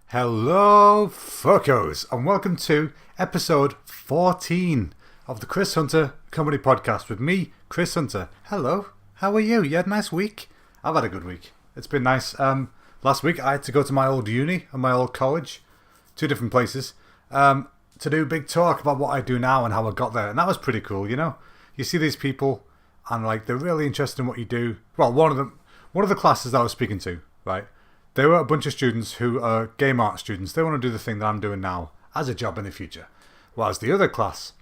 Hello, fuckos, and welcome to episode 14 of the Chris Hunter Comedy Podcast with me, Chris Hunter. Hello, how are you? You had a nice week? I've had a good week. It's been nice. Last week I had to go to my old uni and my old college, two different places, to do a big talk about what I do now and how I got there, and that was pretty cool, you know? You see these people, and like they're really interested in what you do. Well, one of the classes that I was speaking to, right? They were a bunch of students who are game art students. They want to do the thing that I'm doing now as a job in the future. Whereas the other class,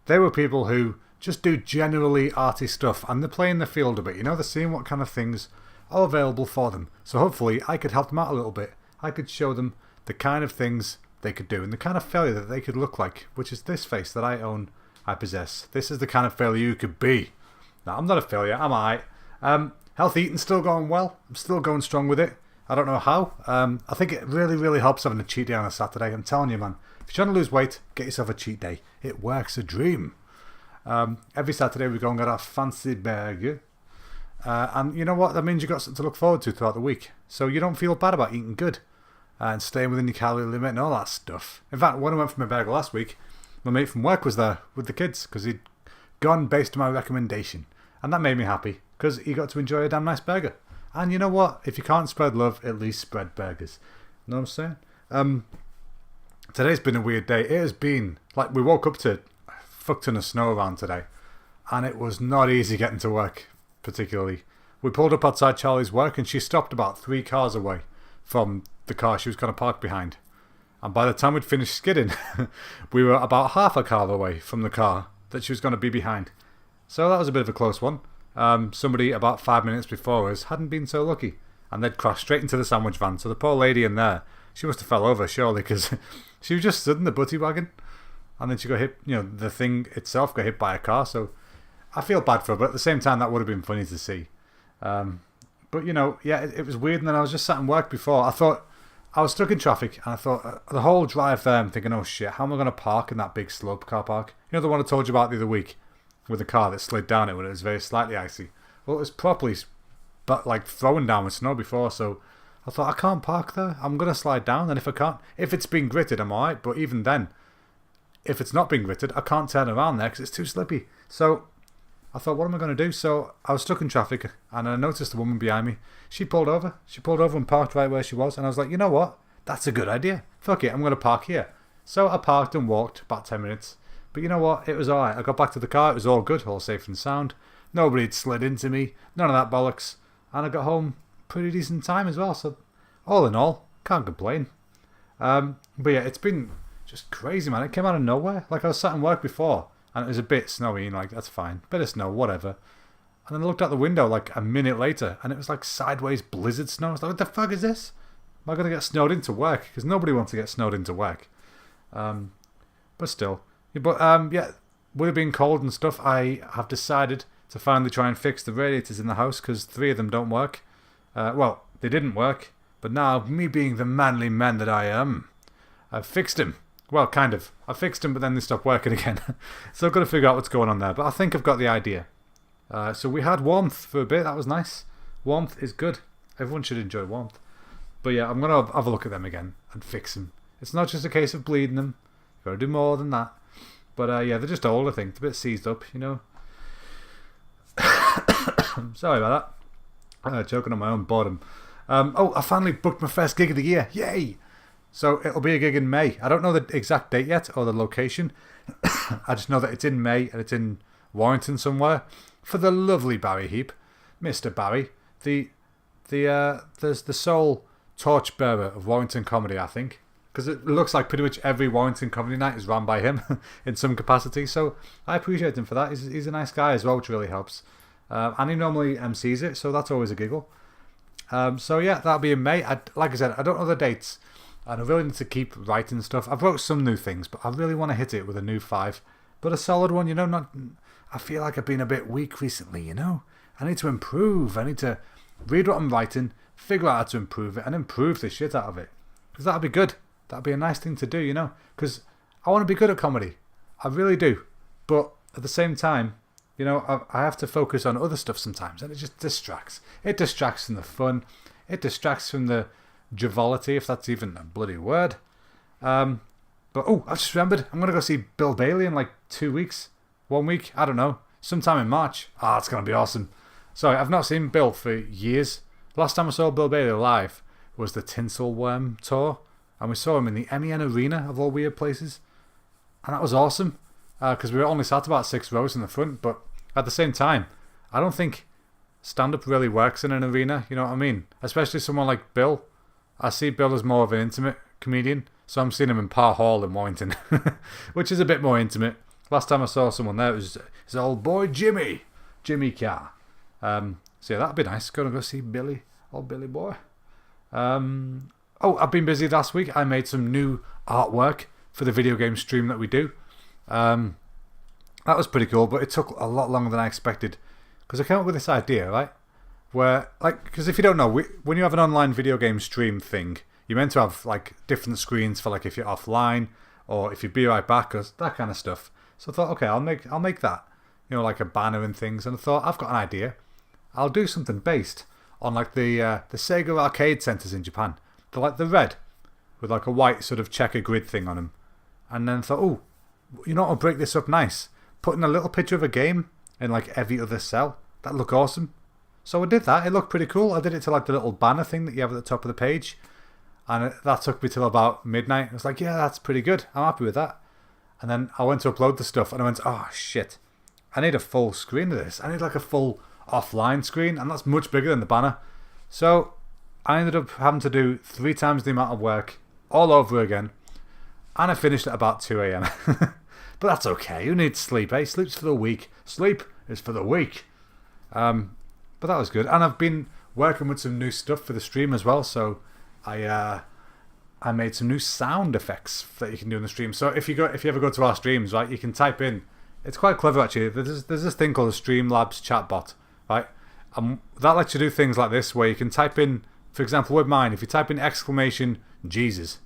they were people who just do generally arty stuff and they're playing the field a bit. You know, they're seeing what kind of things are available for them. So hopefully I could help them out a little bit. I could show them the kind of things they could do and the kind of failure that they could look like, which is this face that I own, I possess. This is the kind of failure you could be. Now, I'm not a failure, am I? Health eating's still going well. I'm still going strong with it. I don't know how. I think it really helps having a cheat day on a Saturday. I'm telling you, man. If you're trying to lose weight, get yourself a cheat day. It works a dream. Every Saturday we go and get our fancy burger. And you know what? That means you've got something to look forward to throughout the week. So you don't feel bad about eating good. And staying within your calorie limit and all that stuff. In fact, when I went for my burger last week, my mate from work was there with the kids. Because he'd gone based on my recommendation. And that made me happy. Because he got to enjoy a damn nice burger. And you know what? If you can't spread love, at least spread burgers. You know what I'm saying? Today's been a weird day. It has been, like, we woke up to a fuck ton of snow around today. And it was not easy getting to work, particularly. We pulled up outside Charlie's work and she stopped about 3 cars away from the car she was going to park behind. And by the time we'd finished skidding, we were about half a car away from the car that she was going to be behind. So that was a bit of a close one. Somebody about 5 minutes before us hadn't been so lucky and they'd crashed straight into the sandwich van. So the poor lady in there, she must have fell over surely because she was just stood in the butty wagon and then she got hit, you know, the thing itself got hit by a car. So I feel bad for her, but at the same time that would have been funny to see. But you know, yeah, it was weird. And then I was just sat in work before. I thought I was stuck in traffic and I thought the whole drive there I'm thinking, oh shit, how am I going to park in that big slope car park? You know, the one I told you about the other week with the car that slid down it when it was very slightly icy. Well, it was properly but like throwing down with snow before, so I thought I can't park there. I'm going to slide down, and if I can't, if it's been gritted, I'm alright, but even then, if it's not been gritted, I can't turn around there because it's too slippy. So I thought, what am I going to do? So I was stuck in traffic and I noticed a woman behind me. She pulled over and parked right where she was, and I was like, you know what? That's a good idea. Fuck it, I'm going to park here. So I parked and walked about 10 minutes. But you know what? It was alright. I got back to the car. It was all good, all safe and sound. Nobody had slid into me. None of that bollocks. And I got home pretty decent time as well. So all in all, can't complain. But yeah, it's been just crazy, man. It came out of nowhere. Like I was sat in work before and it was a bit snowy and like, that's fine. Bit of snow, whatever. And then I looked out the window like a minute later and it was like sideways blizzard snow. I was like, what the fuck is this? Am I going to get snowed into work? Because nobody wants to get snowed into work. But still. But yeah, with it being cold and stuff, I have decided to finally try and fix the radiators in the house because 3 of them don't work. Well, they didn't work, but now, me being the manly man that I am, I've fixed them. Well, kind of. I fixed them, but then they stopped working again. So I've got to figure out what's going on there, but I think I've got the idea. So we had warmth for a bit, that was nice. Warmth is good. Everyone should enjoy warmth. But yeah, I'm going to have a look at them again and fix them. It's not just a case of bleeding them. You've got to do more than that. But yeah, they're just old, I think. They're a bit seized up, you know. Sorry about that. Joking on my own boredom. Oh, I finally booked my first gig of the year. Yay! So it'll be a gig in May. I don't know the exact date yet or the location. I just know that it's in May and it's in Warrington somewhere. For the lovely Barry Heap. Mr. Barry. There's the sole torchbearer of Warrington comedy, I think. Because it looks like pretty much every Warrington comedy night is run by him in some capacity. So I appreciate him for that. He's a nice guy as well, which really helps. And he normally MCs it, so that's always a giggle. So yeah, that'll be in May. Like I said, I don't know the dates. And I really need to keep writing stuff. I've wrote some new things, but I really want to hit it with a new 5. But a solid one, you know. I feel like I've been a bit weak recently, you know. I need to improve. I need to read what I'm writing, figure out how to improve it, and improve the shit out of it. Because that'll be good. That'd be a nice thing to do, you know, because I want to be good at comedy. I really do. But at the same time, you know, I have to focus on other stuff sometimes, and it just distracts. It distracts from the fun. It distracts from the joviality, if that's even a bloody word. But I just remembered, I'm going to go see Bill Bailey in like 2 weeks. 1 week, I don't know. Sometime in March. It's going to be awesome. Sorry, I've not seen Bill for years. Last time I saw Bill Bailey live was the Tinsel Worm tour. And we saw him in the MEN Arena, of all weird places. And that was awesome. Because we were only sat about 6 rows in the front. But at the same time, I don't think stand-up really works in an arena. You know what I mean? Especially someone like Bill. I see Bill as more of an intimate comedian. So I'm seeing him in Parr Hall in Warrington. Which is a bit more intimate. Last time I saw someone there, it was his old boy Jimmy Carr. So yeah, that'd be nice. Gonna go see Billy, old Billy boy. I've been busy last week. I made some new artwork for the video game stream that we do. That was pretty cool, but it took a lot longer than I expected because I came up with this idea, right? Where, like, because if you don't know, when you have an online video game stream thing, you're meant to have like different screens for like if you're offline or if you be right back or that kind of stuff. So I thought, okay, I'll make that, you know, like a banner and things. And I thought, I've got an idea. I'll do something based on like the Sega arcade centers in Japan. They're like the red with like a white sort of checker grid thing on them. And then I thought, you know, I'll break this up nice. Putting a little picture of a game in like every other cell. That'd look awesome. So I did that. It looked pretty cool. I did it to like the little banner thing that you have at the top of the page. And that took me till about midnight. I was like, yeah, that's pretty good. I'm happy with that. And then I went to upload the stuff and I went, oh shit, I need a full screen of this. I need like a full offline screen, and that's much bigger than the banner. So I ended up having to do 3 times the amount of work all over again. And I finished at about 2 a.m. But that's okay. Who needs sleep, eh? Sleep's for the weak. Sleep is for the weak. But that was good. And I've been working with some new stuff for the stream as well. So I made some new sound effects that you can do in the stream. So if you ever go to our streams, right, you can type in. It's quite clever actually. There's this thing called a Streamlabs chatbot, right? That lets you do things like this, where you can type in, for example, with mine, if you type in exclamation Jesus,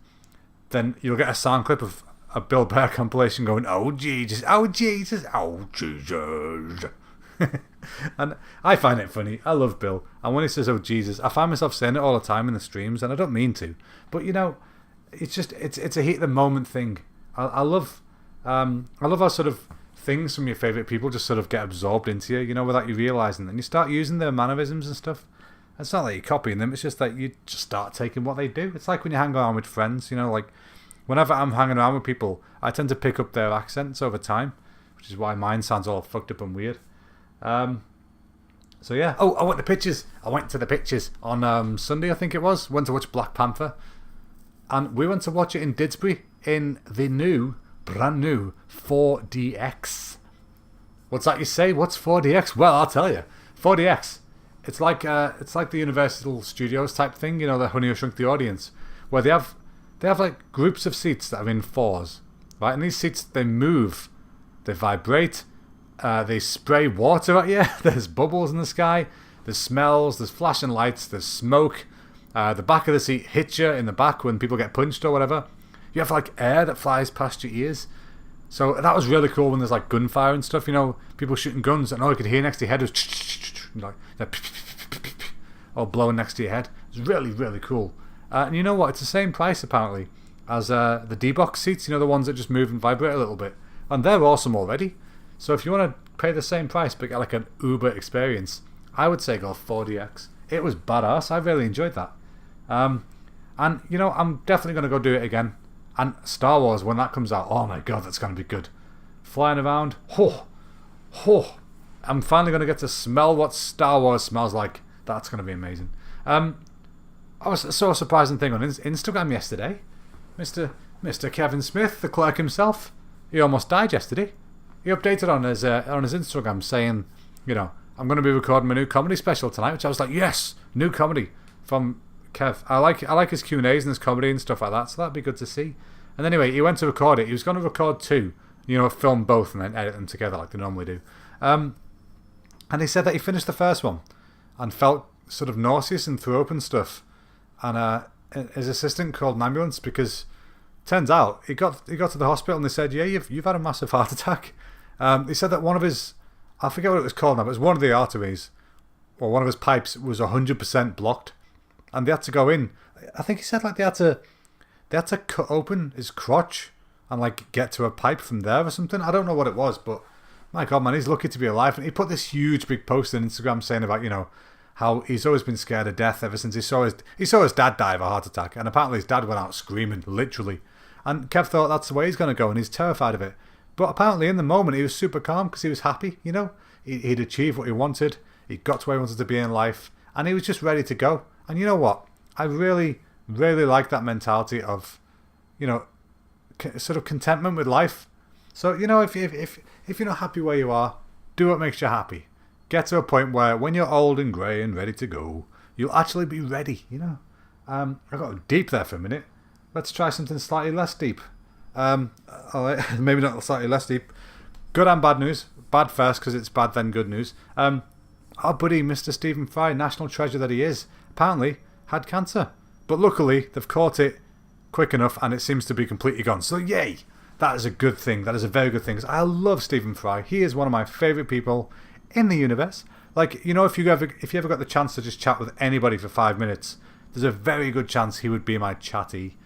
then you'll get a sound clip of a Bill Burr compilation going, oh Jesus, oh Jesus, oh Jesus. And I find it funny. I love Bill, and when he says oh Jesus, I find myself saying it all the time in the streams, and I don't mean to, but you know, it's a heat of the moment thing. I love how sort of things from your favourite people just sort of get absorbed into you, you know, without you realising, and you start using their mannerisms and stuff. It's not that you're copying them, it's just that you just start taking what they do. It's like when you hang around with friends, you know, like whenever I'm hanging around with people, I tend to pick up their accents over time, which is why mine sounds all fucked up and weird. So yeah. I went to the pictures on Sunday, I think it was. Went to watch Black Panther, and we went to watch it in Didsbury in the brand new 4DX. What's that you say? What's 4DX? Well, I'll tell you. 4DX. It's like the Universal Studios type thing, you know, the Honey, I Shrunk the Audience, where they have like groups of seats that are in 4s, right? And these seats, they move, they vibrate. They spray water at you. There's bubbles in the sky. There's smells. There's flashing lights. There's smoke. The back of the seat hits you in the back when people get punched or whatever. You have like air that flies past your ears. So that was really cool when there's like gunfire and stuff. You know, people shooting guns, and all you could hear next to your head was like or blowing next to your head. It's really, really cool. And you know what? It's the same price apparently as the D-Box seats. You know, the ones that just move and vibrate a little bit, and they're awesome already. So if you want to pay the same price but get like an Uber experience, I would say go 4DX. It was badass. I really enjoyed that. And you know, I'm definitely going to go do it again. And Star Wars, when that comes out, oh my god, that's going to be good. Flying around, I'm finally going to get to smell what Star Wars smells like. That's going to be amazing. I saw a surprising thing on Instagram yesterday. Mr. Kevin Smith, the clerk himself, he almost died yesterday. He updated on his Instagram saying, you know, I'm going to be recording my new comedy special tonight, which I was like, yes, new comedy from Kev. I like his Q&As and his comedy and stuff like that, so that'd be good to see. And anyway, he went to record it. He was going to record 2, you know, film both and then edit them together like they normally do. And he said that he finished the first one and felt sort of nauseous and threw up and stuff. And his assistant called an ambulance because turns out he got to the hospital and they said, yeah, you've had a massive heart attack. He said that one of his, I forget what it was called now, but it was one of the arteries or one of his pipes was 100% blocked. and they had to go in. I think he said like they had to cut open his crotch and like get to a pipe from there or something. I don't know what it was, but my God, man, he's lucky to be alive. And he put this huge big post on Instagram saying about, you know, how he's always been scared of death ever since he saw his dad die of a heart attack, and apparently his dad went out screaming, literally. And Kev thought that's the way he's going to go, and he's terrified of it. But apparently in the moment he was super calm because he was happy, you know. He'd achieved what he wanted, he got to where he wanted to be in life, and he was just ready to go. And you know what? I really, really like that mentality of, you know, sort of contentment with life. So, you know, if you're not happy where you are, do what makes you happy. Get to a point where when you're old and grey and ready to go, you'll actually be ready, you know. I got deep there for a minute. Let's try something slightly less deep. Maybe not slightly less deep. Good and bad news. Bad first because it's bad, then good news. Our buddy Mr. Stephen Fry, national treasure that he is, apparently had cancer. But luckily, they've caught it quick enough and it seems to be completely gone. So yay! That is a good thing. That is a very good thing. I love Stephen Fry. He is one of my favourite people in the universe. Like, you know, if you ever got the chance to just chat with anybody for 5 minutes, there's a very good chance he would be my chatty.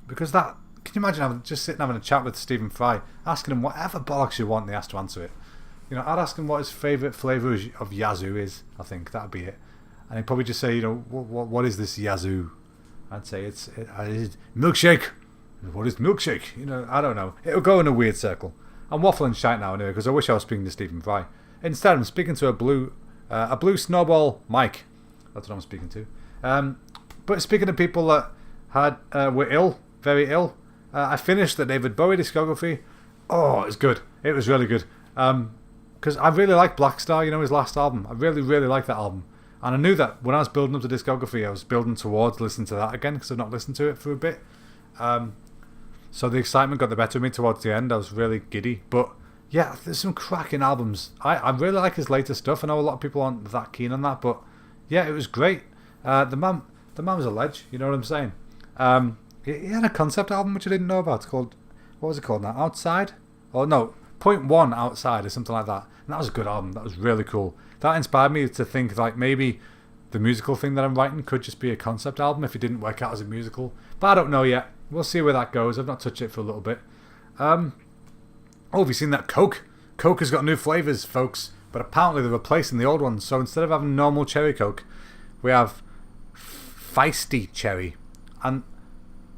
Because that, can you imagine just sitting having a chat with Stephen Fry, asking him whatever bollocks you want and he has to answer it. You know, I'd ask him what his favourite flavour of Yazoo is. I think that'd be it. And he'd probably just say, you know, what is this Yazoo? I'd say it's milkshake. What is milkshake? You know, I don't know. It'll go in a weird circle. I'm waffling shite now anyway because I wish I was speaking to Stephen Fry. Instead, I'm speaking to a blue snowball Mike. That's what I'm speaking to. But speaking of people that were ill, very ill, I finished the David Bowie discography. Oh, it was good. It was really good. Because I really like Black Star, you know, his last album. I really, really like that album. And I knew that when I was building up the discography, I was building towards listening to that again because I've not listened to it for a bit. So the excitement got the better of me towards the end. I was really giddy. But yeah, there's some cracking albums. I really like his latest stuff. I know a lot of people aren't that keen on that, but yeah, it was great. The man was a ledge, you know what I'm saying? He had a concept album which I didn't know about. It's called, what was it called now? Outside? Oh no, Point One Outside or something like that. And that was a good album. That was really cool. That inspired me to think like maybe the musical thing that I'm writing could just be a concept album if it didn't work out as a musical. But I don't know yet. We'll see where that goes. I've not touched it for a little bit. Oh, have you seen that Coke? Coke has got new flavours, folks. But apparently they're replacing the old ones. So instead of having normal cherry Coke, we have Fiesty cherry. And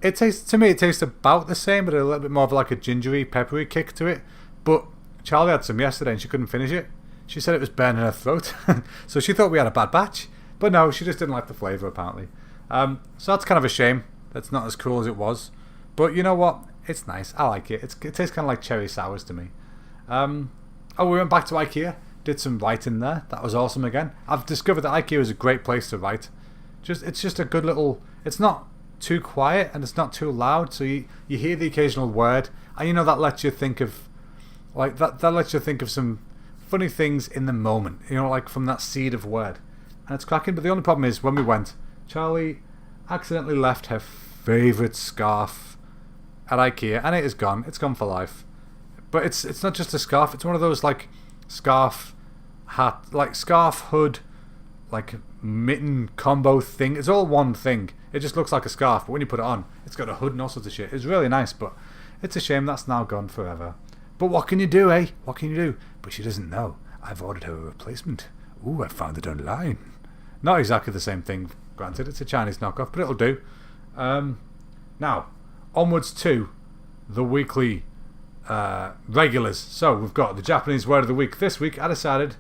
it tastes about the same, but a little bit more of like a gingery, peppery kick to it. But Charlie had some yesterday and she couldn't finish it. She said it was burning her throat. So she thought we had a bad batch. But no, she just didn't like the flavour apparently. So that's kind of a shame. That's not as cool as it was. But you know what? It's nice. I like it. It tastes kind of like cherry sours to me. We went back to IKEA. Did some writing there. That was awesome again. I've discovered that IKEA is a great place to write. It's just a good little... It's not too quiet and it's not too loud. So you hear the occasional word. And you know that lets you think of... Like that lets you think of some funny things in the moment. You know, like from that seed of word. And it's cracking. But the only problem is when we went, Charlie accidentally left her favourite scarf at IKEA, and it is gone. It's gone for life. But it's not just a scarf. It's one of those like scarf hat, like scarf hood, like mitten combo thing. It's all one thing. It just looks like a scarf, but when you put it on, it's got a hood and all sorts of shit. It's really nice, but it's a shame that's now gone forever. But what can you do, eh? What can you do? But she doesn't know. I've ordered her a replacement. Ooh, I found it online. Not exactly the same thing, granted. It's a Chinese knockoff, but it'll do. Now, onwards to the weekly regulars. So we've got the Japanese word of the week. This week I decided,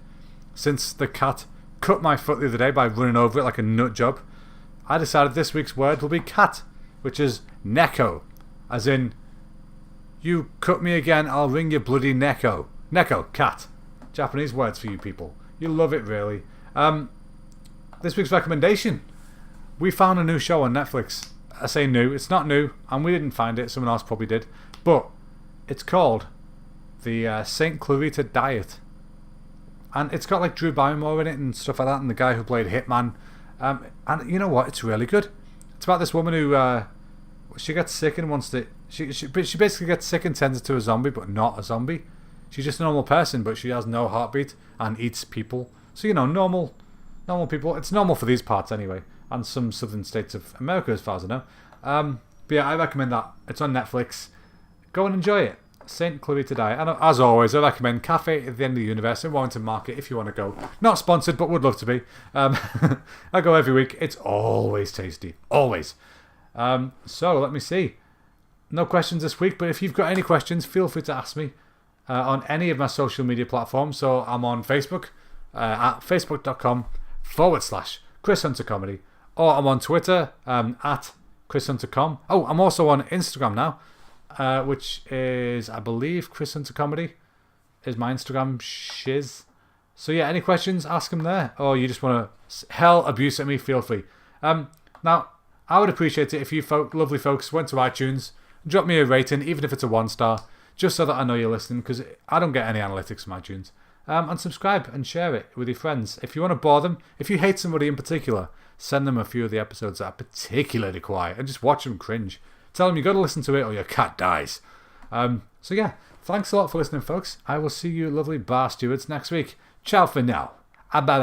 since the cat cut my foot the other day by running over it like a nut job, I decided this week's word will be cat, which is neko, as in, you cut me again, I'll ring you bloody neko. Neko, cat. Japanese words for you people. You'll love it, really. This week's recommendation. We found a new show on Netflix. I say new, it's not new, and we didn't find it, someone else probably did. But it's called the St. Clarita Diet. And it's got like Drew Barrymore in it and stuff like that, and the guy who played Hitman. And you know what? It's really good. It's about this woman who she gets sick and wants to... She basically gets sick and turns into a zombie, but not a zombie. She's just a normal person, but she has no heartbeat and eats people. So, you know, normal people. It's normal for these parts anyway. and some southern states of America, as far as I know. But yeah, I recommend that. It's on Netflix. Go and enjoy it. Saint Chloe to Die. And as always, I recommend Cafe at the End of the Universe in Warrington Market if you want to go. Not sponsored, but would love to be. I go every week. It's always tasty. Always. So let me see. No questions this week, but if you've got any questions, feel free to ask me on any of my social media platforms. So I'm on Facebook at facebook.com/Chris Hunter Comedy, or I'm on Twitter at Chris Hunter Com. Oh, I'm also on Instagram now, which is, I believe, Chris Hunter Comedy is my Instagram shiz. So yeah, any questions, ask them there, or you just want to hell abuse at me, feel free. Now, I would appreciate it if you lovely folks went to iTunes, drop me a rating, even if it's a 1-star, just so that I know you're listening, because I don't get any analytics from iTunes. And subscribe and share it with your friends. If you want to bore them, if you hate somebody in particular, send them a few of the episodes that are particularly quiet and just watch them cringe. Tell them you got to listen to it or your cat dies. So yeah, thanks a lot for listening, folks. I will see you lovely bar stewards next week. Ciao for now. Bye-bye.